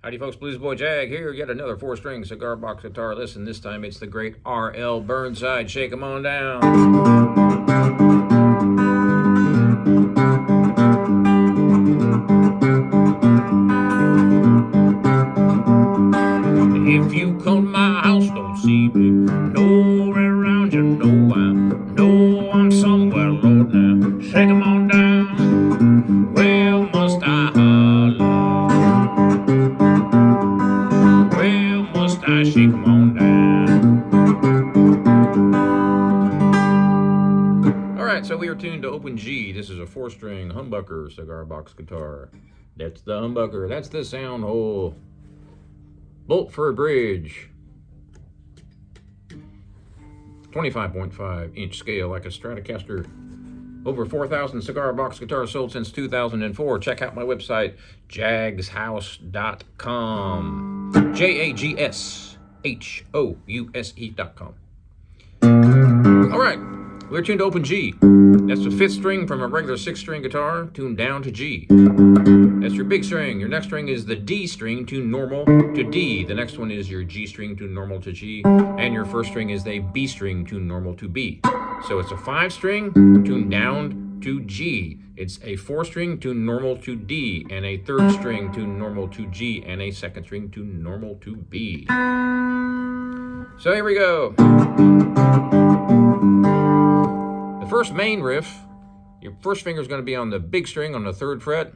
Howdy folks, Bluesboy Jag here, yet another 4-string cigar box guitar. Listen, this time it's the great R.L. Burnside. Shake 'em on down. If you come to my house, don't see me nowhere around, you know I'm somewhere, Lord, now. Shake 'em on down. Well, must I holler? Well, must I shake 'em on down? Alright, so we are tuned to open G. This is a 4-string humbucker cigar box guitar. That's the humbucker. That's the sound hole. Bolt for a bridge. 25.5-inch scale like a Stratocaster. Over 4,000 cigar box guitars sold since 2004. Check out my website, jagshouse.com. JAGSHOUSE.com. All right, we're tuned to open G. That's the 5th string from a regular 6-string guitar, tuned down to G. That's your big string. Your next string is the D string, tuned normal to D. The next one is your G string, tuned normal to G. And your first string is a B string, tuned normal to B. So it's a 5-string, tuned down to G. It's a 4-string, tuned normal to D. And a 3rd string, tuned normal to G. And a 2nd string, tuned normal to B. So here we go. The first main riff, your first finger is going to be on the big string on the 3rd fret.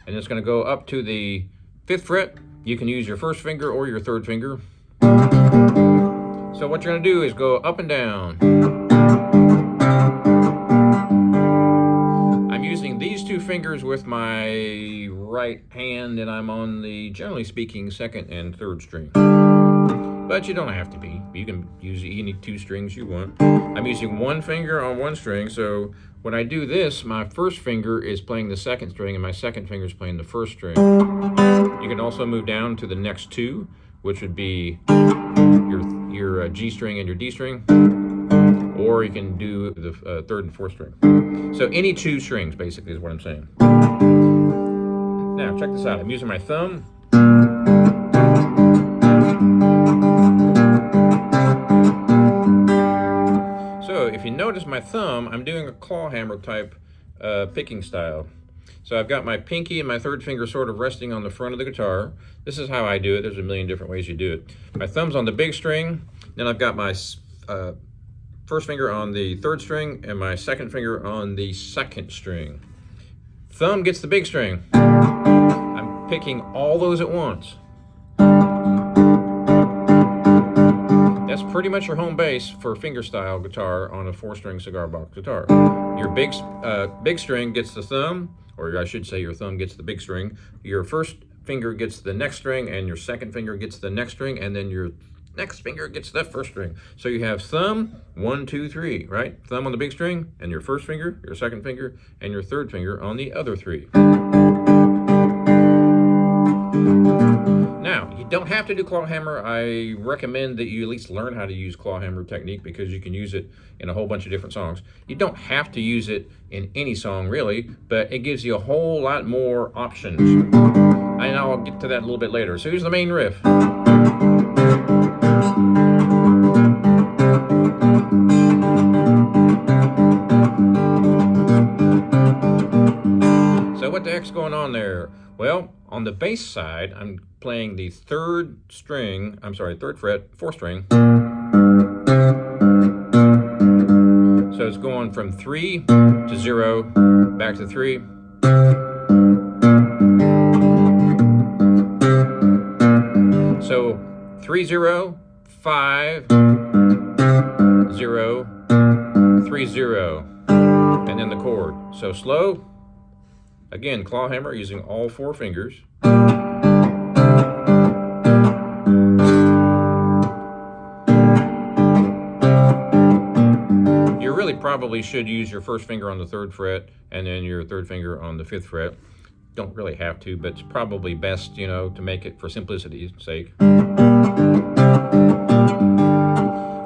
And it's going to go up to the 5th fret. You can use your first finger or your 3rd finger. So what you're going to do is go up and down. I'm using these 2 fingers with my right hand, and I'm on the, generally speaking, 2nd and 3rd string. But you don't have to be. You can use any 2 strings you want. I'm using 1 finger on 1 string, so when I do this, my first finger is playing the 2nd string, and my 2nd finger is playing the 1st string. You can also move down to the next 2, which would be your G string and your D string, or you can do the 3rd and 4th string. So any 2 strings, basically, is what I'm saying. Now, check this out. I'm using my thumb. So if you notice my thumb, I'm doing a claw hammer type picking style. So I've got my pinky and my 3rd finger sort of resting on the front of the guitar. This is how I do it. There's a million different ways you do it. My thumb's on the big string, then I've got my first finger on the 3rd string and my 2nd finger on the 2nd string. Thumb gets the big string. I'm picking all those at once. That's pretty much your home base for fingerstyle guitar on a 4-string cigar box guitar. Your big string gets the thumb, or I should say your thumb gets the big string. Your first finger gets the next string, and your 2nd finger gets the next string, and then your next finger gets the 1st string. So you have thumb, 1, 2, 3, right? Thumb on the big string, and your 1st finger, your 2nd finger, and your 3rd finger on the other 3. Now, you don't have to do claw hammer. I recommend that you at least learn how to use claw hammer technique because you can use it in a whole bunch of different songs. You don't have to use it in any song really, but it gives you a whole lot more options. And I'll get to that a little bit later. So here's the main riff. So what the heck's going on there? Well, on the bass side, I'm playing the 3rd string, 3rd fret, 4th string. So it's going from 3 to 0, back to 3. So 3, 0, 5, 0, 3, 0, and then the chord. So slow. Again, claw hammer using all 4 fingers. You really probably should use your 1st finger on the 3rd fret and then your 3rd finger on the 5th fret. Don't really have to, but it's probably best, you know, to make it for simplicity's sake.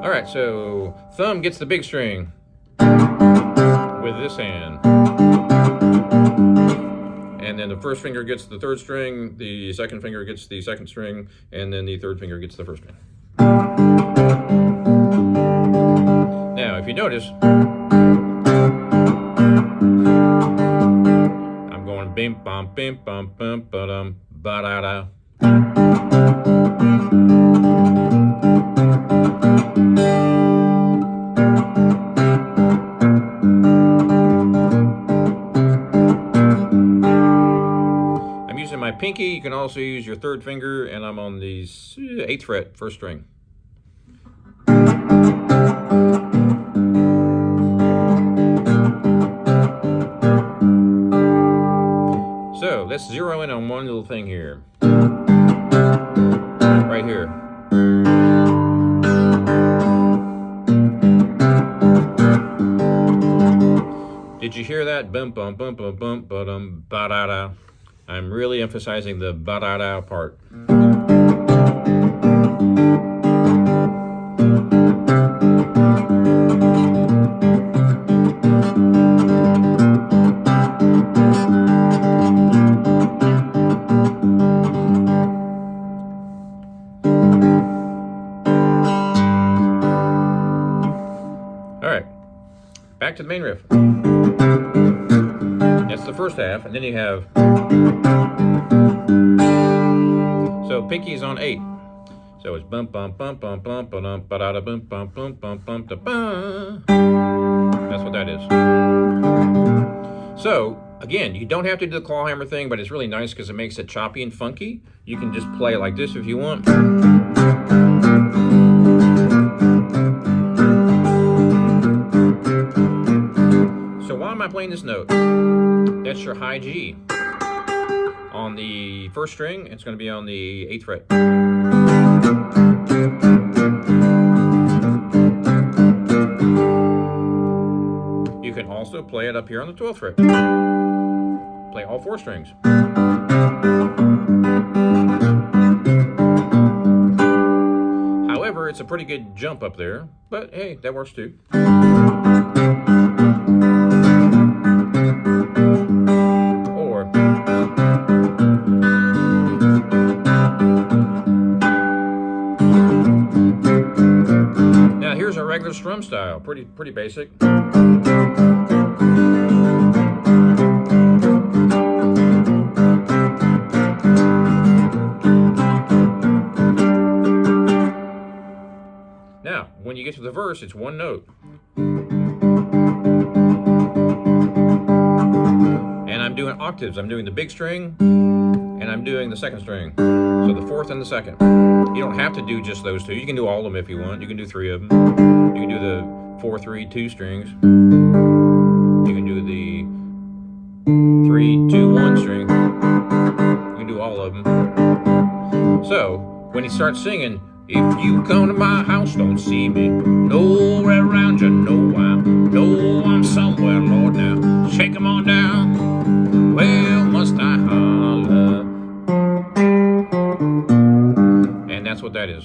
All right, so thumb gets the big string with this hand. And then the first finger gets the third string, the second finger gets the second string, and then the third finger gets the first string. Now, if you notice, I'm going bim bum ba-dum ba-da-da. I'm using my pinky. You can also use your third finger, and I'm on the 8th fret, first string. So let's zero in on one little thing here. Right here. Did you hear that? Bum bum bum bum bum ba-dum ba-da-da. I'm really emphasizing the ba-da-da part. Alright, back to the main riff. That's the first half, and then you have... So pinky's on 8. So it's bum bum bum bum bum bum ba da da bum bum bum bum bum da bum. That's what that is. So again, you don't have to do the claw hammer thing, but it's really nice because it makes it choppy and funky. You can just play like this if you want. So why am I playing this note? That's your high G. On the first string, it's going to be on the 8th fret. You can also play it up here on the 12th fret. Play all 4 strings. However, it's a pretty good jump up there, but hey, that works too. Here's a regular strum style, pretty basic. Now, when you get to the verse, it's one note. And I'm doing octaves. I'm doing the big string, and I'm doing the second string. So the 4th and the 2nd. You don't have to do just those 2. You can do all of them if you want. You can do 3 of them. You can do the 4, 3, 2 strings. You can do the 3, 2, 1 string. You can do all of them. So when he starts singing, if you come to my house, don't see me nowhere around you, know I'm somewhere, Lord, now shake 'em on down. Well, must I holler? And that's what that is.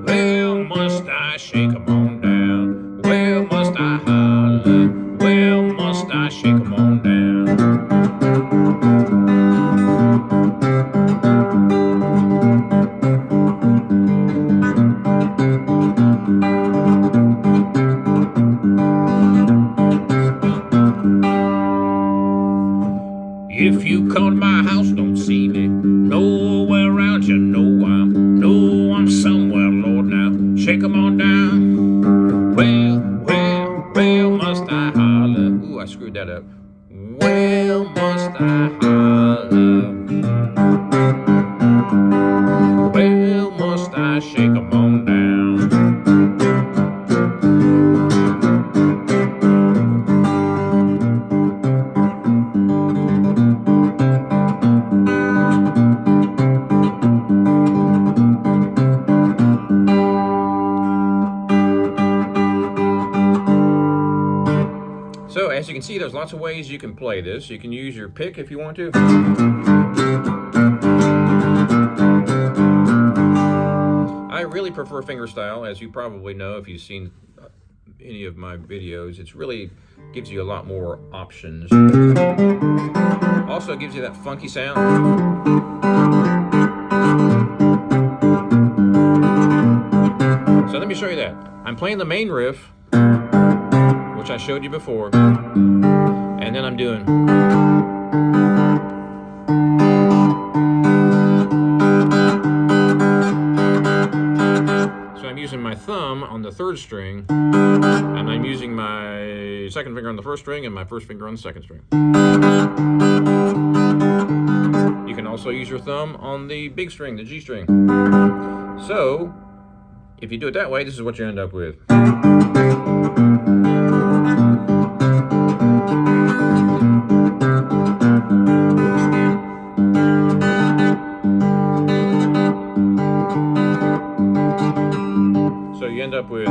Well, must I shake 'em on down? Well, must I holler? Well, must I shake 'em on down? If you come to my house, don't see me nowhere around you, know I'm somewhere, Lord, now shake 'em on down. Well, must I holler? Ooh, I screwed that up. Well, must I holler? Well, must I shake 'em on down? So as you can see, there's lots of ways you can play this. You can use your pick if you want to. I really prefer fingerstyle, as you probably know if you've seen any of my videos. It's really gives you a lot more options. Also gives you that funky sound. So let me show you that. I'm playing the main riff, which I showed you before, and then I'm doing. So I'm using my thumb on the 3rd string, and I'm using my second finger on the 1st string and my 1st finger on the 2nd string. You can also use your thumb on the big string, the G string. So if you do it that way, this is what you end up with. So you end up with.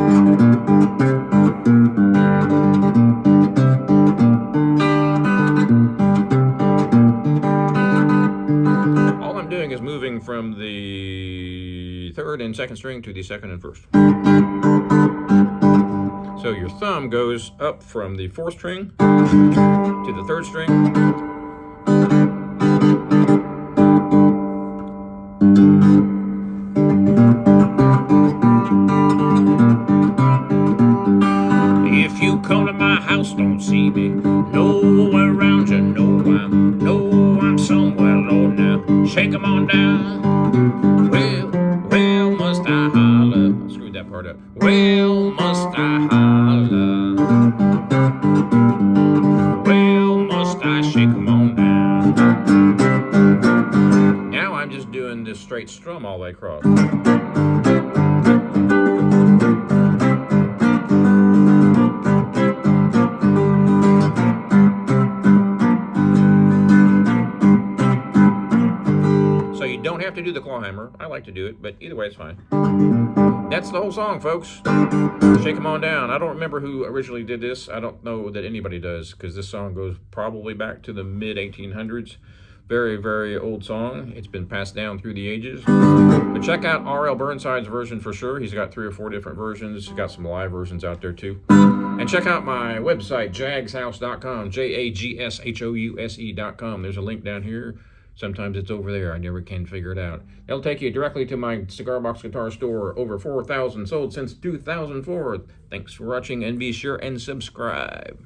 All I'm doing is moving from the 3rd and 2nd string to the 2nd and 1st. So your thumb goes up from the 4th string to the 3rd string. If you come to my house, don't see me nowhere around you. Know I'm somewhere low now. Shake 'em on down. Well, must I holler? I screwed that part up. Well, must I holler? Well, must I shake 'em on down? Now I'm just doing this straight strum all the way across. So you don't have to do the claw hammer. I like to do it, but either way it's fine. That's the whole song, folks. Shake 'em on down. I don't remember who originally did this. I don't know that anybody does, because this song goes probably back to the mid-1800s. Very, very old song. It's been passed down through the ages. But check out R.L. Burnside's version for sure. He's got 3 or 4 different versions. He's got some live versions out there too. And check out my website, jagshouse.com, JAGSHOUSE.com. There's a link down here. Sometimes it's over there. I never can figure it out. It'll take you directly to my Cigar Box Guitar store. Over 4,000 sold since 2004. Thanks for watching, and be sure and subscribe.